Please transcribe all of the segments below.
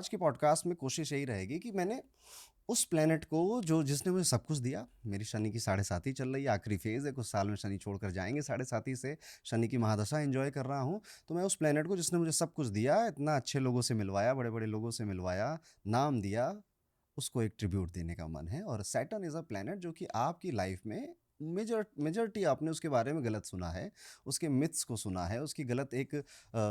आज के पॉडकास्ट में कोशिश यही रहेगी कि मैंने उस प्लेनेट को जो जिसने मुझे सब कुछ दिया, मेरी शनि की साढ़े साथी चल रही है, आखिरी फेज़ है, कुछ साल में शनि छोड़कर जाएँगे साढ़े साथी से, शनि की महादशा एन्जॉय कर रहा हूँ। तो मैं उस प्लेनेट को जिसने मुझे सब कुछ दिया, इतना अच्छे लोगों से मिलवाया, बड़े-बड़े लोगों से मिलवाया, नाम दिया, उसको एक ट्रिब्यूट देने का मन है। और सैटर्न इज़ अ प्लैनेट जो कि आपकी लाइफ में मेजॉरिटी आपने उसके बारे में गलत सुना है, उसके मिथ्स को सुना है, उसकी गलत एक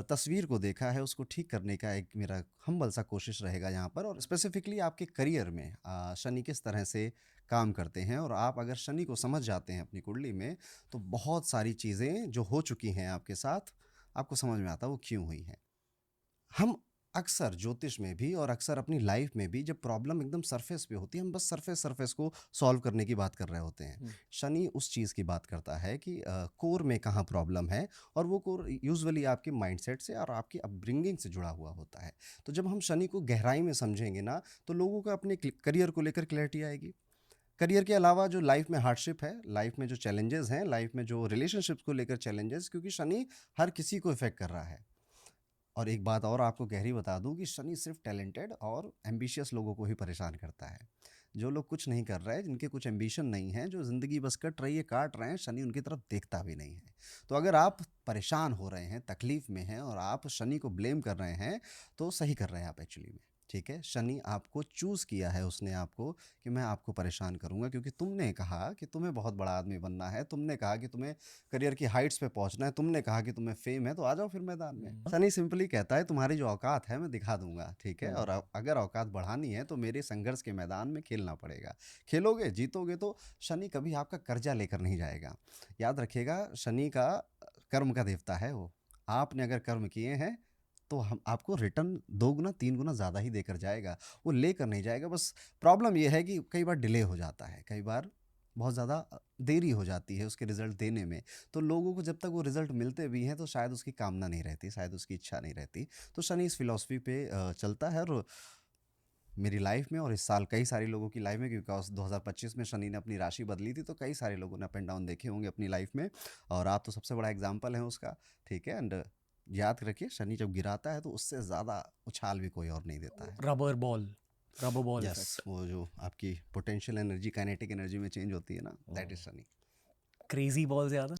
तस्वीर को देखा है, उसको ठीक करने का एक मेरा हम्बल सा कोशिश रहेगा यहाँ पर। और स्पेसिफिकली आपके करियर में शनि किस तरह से काम करते हैं, और आप अगर शनि को समझ जाते हैं अपनी कुंडली में, तो बहुत सारी चीज़ें जो हो चुकी हैं आपके साथ, आपको समझ में आता है वो क्यों हुई हैं। हम अक्सर ज्योतिष में भी और अक्सर अपनी लाइफ में भी जब प्रॉब्लम एकदम सरफेस पे होती है, हम बस सरफेस सरफेस को सॉल्व करने की बात कर रहे होते हैं। हुँ। शनि उस चीज़ की बात करता है कि कोर में कहाँ प्रॉब्लम है, और वो कोर यूजुअली आपके माइंडसेट से और आपकी अपब्रिंगिंग से जुड़ा हुआ होता है। तो जब हम शनि को गहराई में समझेंगे ना, तो लोगों को अपने करियर को लेकर क्लैरिटी आएगी। करियर के अलावा जो लाइफ में हार्डशिप है, लाइफ में जो चैलेंजेस हैं, लाइफ में जो रिलेशनशिप्स को लेकर चैलेंजेस, क्योंकि शनि हर किसी को इफेक्ट कर रहा है। और एक बात और आपको गहरी बता दूं कि शनि सिर्फ टैलेंटेड और एम्बिशियस लोगों को ही परेशान करता है। जो लोग कुछ नहीं कर रहे हैं, जिनके कुछ एम्बिशन नहीं है, जो ज़िंदगी बस कट रही है, काट रहे हैं, शनि उनकी तरफ देखता भी नहीं है। तो अगर आप परेशान हो रहे हैं, तकलीफ़ में हैं और आप शनि को ब्लेम कर रहे हैं, तो सही कर रहे हैं आप एक्चुअली में। ठीक है? शनि आपको चूज़ किया है उसने आपको, कि मैं आपको परेशान करूँगा, क्योंकि तुमने कहा कि तुम्हें बहुत बड़ा आदमी बनना है, तुमने कहा कि तुम्हें करियर की हाइट्स पे पहुंचना है, तुमने कहा कि तुम्हें फेम है, तो आ जाओ फिर मैदान में। हुँ। सनी सिंपली कहता है तुम्हारी जो औकात है मैं दिखा दूंगा, ठीक है? और हुँ। अगर औकात बढ़ानी है तो मेरे संघर्ष के मैदान में खेलना पड़ेगा। खेलोगे, जीतोगे, तो शनि कभी आपका कर्जा लेकर नहीं जाएगा। याद रखिएगा, शनि का कर्म का देवता है वो। आपने अगर कर्म किए हैं, तो हम आपको रिटर्न 2 गुना 3 गुना ज़्यादा ही देकर जाएगा। वो लेकर नहीं जाएगा। बस प्रॉब्लम ये है कि कई बार डिले हो जाता है, कई बार बहुत ज़्यादा देरी हो जाती है उसके रिज़ल्ट देने में। तो लोगों को जब तक वो रिज़ल्ट मिलते भी हैं, तो शायद उसकी कामना नहीं रहती, शायद उसकी इच्छा नहीं रहती। तो शनि इस फ़िलॉसफ़ी पे चलता है। और मेरी लाइफ़ में और इस साल कई सारे लोगों की लाइफ़ में, बिकॉज़ 2025 में शनि ने अपनी राशि बदली थी, तो कई सारे लोगों ने अप एंड डाउन देखे होंगे अपनी लाइफ़ में, और आप तो सबसे बड़ा एग्ज़ाम्पल हैं उसका, ठीक है? एंड याद रखिए, शनि जब गिराता है तो उससे ज़्यादा उछाल भी कोई और नहीं देता है। Rubber ball yes, effect. वो जो आपकी पोटेंशियल एनर्जी काइनेटिक एनर्जी में चेंज होती है ना, that is hmm. Shani. Crazy balls याद है?